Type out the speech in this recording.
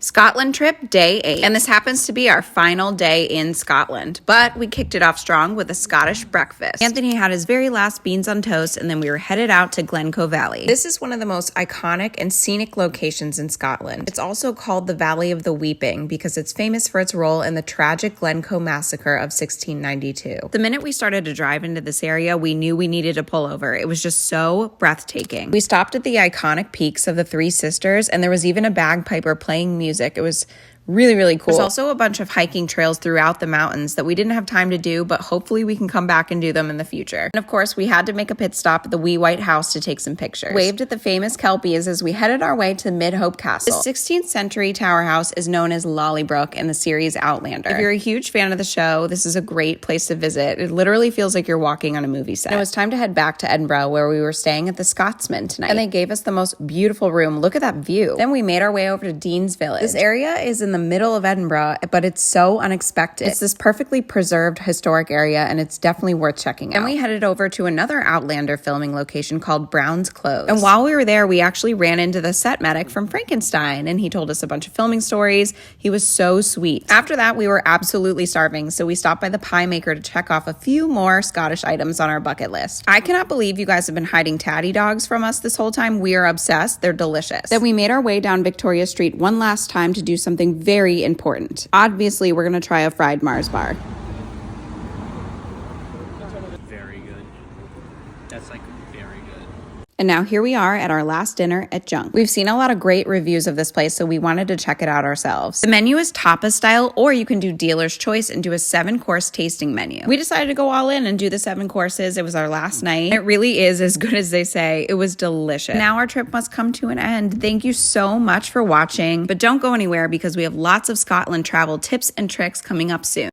Scotland trip, day 8. And this happens to be our final day in Scotland. But we kicked it off strong with a Scottish breakfast. Anthony had his very last beans on toast, and then we were headed out to Glencoe Valley. This is one of the most iconic and scenic locations in Scotland. It's also called the Valley of the Weeping because it's famous for its role in the tragic Glencoe massacre of 1692. The minute we started to drive into this area, we knew we needed to pull over. It was just so breathtaking. We stopped at the iconic peaks of the Three Sisters, and there was even a bagpiper playing music. It was really cool. There's also a bunch of hiking trails throughout the mountains that we didn't have time to do, but hopefully we can come back and do them in the future. And of course, we had to make a pit stop at the wee white house to take some pictures. Waved at the famous Kelpies as we headed our way to Midhope Castle. The 16th century tower house is known as Lollybrook in the series Outlander. If you're a huge fan of the show, this is a great place to visit. It literally feels like you're walking on a movie set. And it was time to head back to Edinburgh, where we were staying at the Scotsman tonight. And they gave us the most beautiful room. Look at that view. Then we made our way over to Deansville. This area is in the middle of Edinburgh, but it's so unexpected. It's this perfectly preserved historic area, and it's definitely worth checking out. And we headed over to another Outlander filming location called Brown's Close. And while we were there, we actually ran into the set medic from Frankenstein, and he told us a bunch of filming stories. He was so sweet. After that, we were absolutely starving, so we stopped by the Piemaker to check off a few more Scottish items on our bucket list. I cannot believe you guys have been hiding tatty dogs from us this whole time. We are obsessed. They're delicious. Then we made our way down Victoria Street one last time to do something very important. Obviously, we're going to try a fried Mars bar. Very good. That's like very good. And now here we are at our last dinner at Junk. We've seen a lot of great reviews of this place, so we wanted to check it out ourselves. The menu is tapas style, or you can do dealer's choice and do a 7-course tasting menu. We decided to go all in and do the 7 courses. It was our last night. It really is as good as they say. It was delicious. Now our trip must come to an end. Thank you so much for watching, but don't go anywhere because we have lots of Scotland travel tips and tricks coming up soon.